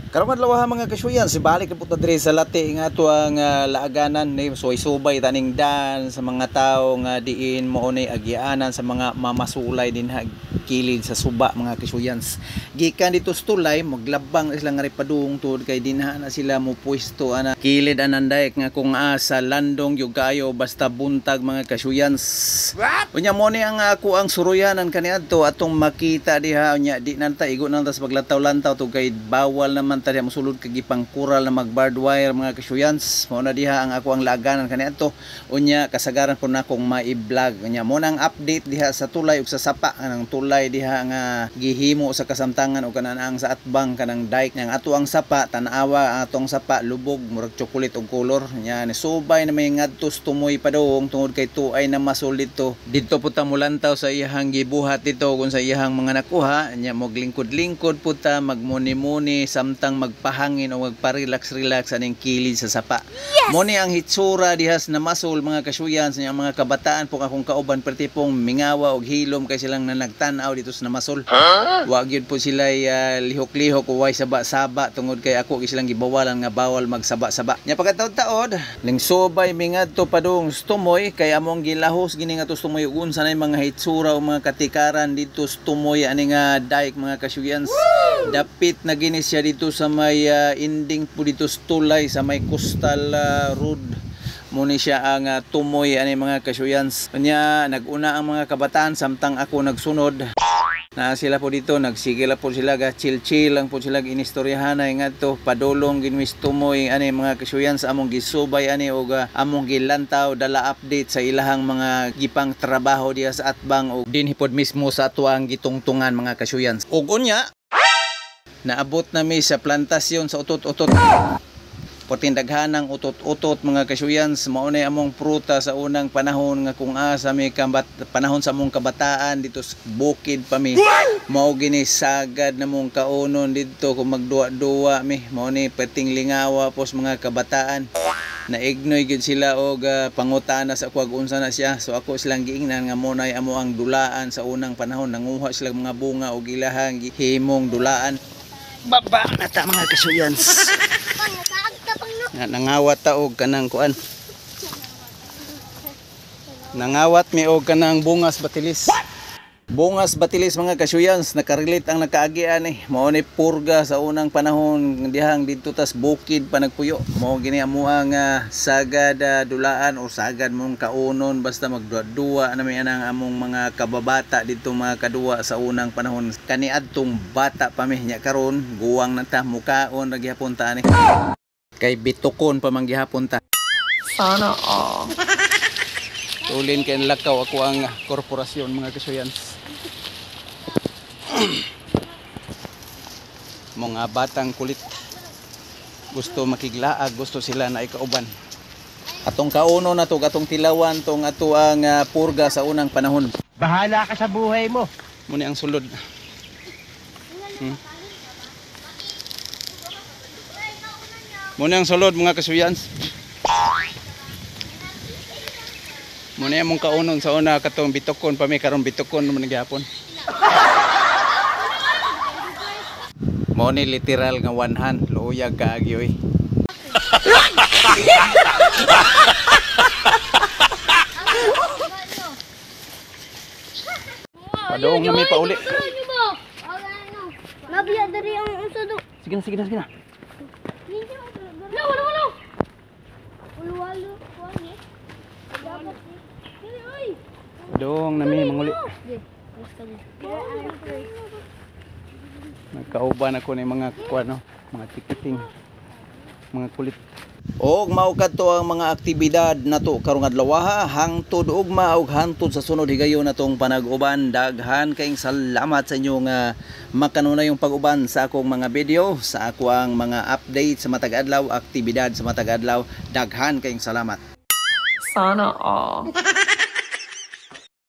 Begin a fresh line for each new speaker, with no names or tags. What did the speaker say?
Karon adlaw mga kasuyan, si balik na punta diri sa lati nga to ang laaganan ni subay taning dan sa mga tawo nga diin mao nay agianan sa mga mamasulay din kilid sa suba mga kasuyans. Gikan dito sa tulay maglabang sila nga ripadung tuod kay dinha na sila mo pwesto ana kilid ananday nga kung asa landong yung kayo basta buntag mga kasuyans. Unya mo ni ang ako ang suruyanan kaniadto atong makita diha unya di nanta igo nanta sa paglataw-lantaw to kay bawal naman tadi mosulod kag gipangkural na mag barbed wire mga kasuyans. Mao na diha ang ako ang laaganan kaniadto unya kasagaran po na kong mai-vlog unya mo nang update diha sa tulay ug sa sapa anang tulay diha nga gihimo sa kasamtangan o kanang sa atbang kanang dike nga ato ang sapa tan-awa ang atong sapa lubog murag chocolate og color nya ni subay na may ngadtos tumoy padong tungod kay tuay na masul dito puta mulantaw sa iyahang gibuhat dito kung sa iyahang mga nakuha nya moglingkod-lingkod puta magmuni-muni samtang magpahangin o magpa-relax-relax aning kilid sa sapa. Yes! Muni ang hitsura dihas na masul mga kasuyan sa mga kabataan po akong kauban perti pong mingawa og hilom kay silang nanagtan-aw dito sa masul. Wa gyud po sila lihok-lihok o way saba-saba tungod kay ako silang gibawalan nga bawal magsaba-saba. Nya pagkataon-taon ning subay mingadto padung tumoy kay among gilahos gini nga tumoy unsa nay mga hitsura o mga katikaran dito tumoy ani nga dike mga kasuyans. Dapit na gini siya dito sa may ending po dito sa tulay sa may coastal road. Muni siya ang tumoy ani mga kasuyans. Kanya naguna ang mga kabataan samtang ako nagsunod. Na sila po dito nagsigila po sila ga chill lang po sila inistoryahan nga to padulong ginwis tumoy ani mga kasuyans among gisubay ani og among gilantaw dala update sa ilahang mga gipang trabaho diya sa atbang og dinhipod mismo sa atuang gitungtungan mga kasuyans. Ug unya naabot na mi sa plantasyon sa utot-utot. Potindaghanang utot-utot mga kasuyans mao nay among pruta sa unang panahon nga kung asa mi panahon sa among kabataan dito sa bukid pa mi. Mao gini sagad na mong kaunon dito kung magduwa-duwa mi. Mao ni perting lingawa pos mga kabataan. Naignoy gyud sila og pangutana sa kuwag unsa na siya. So ako silang giingnan nga mo nay amo ang dulaan sa unang panahon nanguha sila mga bunga og ilahang gihimong dulaan. Baba na ta mga kasuyans. Nangawat ta og kanang kuan. Nangawat mi og kanang bungas batilis. Bungas batilis mga kasuyans nakarelate ang nakaagian mao ni purga sa unang panahon dihang didto tas bukid pa nagpuyo. Mao gini amo ang sagad dulaan o sagad mong kaunon basta magduwa na may anang among mga kababata dito mga kaduwa sa unang panahon. Kaniadtong bata pa mi nya karon guwang na ta mukaon ra gyapon ta ani. Kay bitukon pa manggihapon ta. Sana tulin kay lakaw ako ang korporasyon mga kasuyans. Mga batang kulit gusto makiglaag, gusto sila na ikauban. Atong kauno na to, atong tilawan tong ato ang purga sa unang panahon.
Bahala ka sa buhay mo.
Muna ang sulod. Muna ang sulod mga kasuyans. Muna yung kaunon sa una katong bitukon pa may karong bitukon naman nagyapon. Mo ni literal nga one hand luyag kaagi oy. Padong nga may pauli.
Nabiya dari ang unsod.
Sige na.
Wala. Walo. Wani. Dapat ni. Oy.
Padong na may manguli. Nagkauban ako ng mga kuano, mga tikiting, mga kulit. Og mao kadto ang mga aktibidad nato karong adlaw hangtod ugma og hangtod sa sunod higayon natong panag-uban. Daghan kayong salamat sa inyo nga makanunay yung pag-uban sa akong mga video, sa ako ang mga update sa matag adlaw, aktibidad sa matag adlaw. Daghan kayong salamat.
Sana all.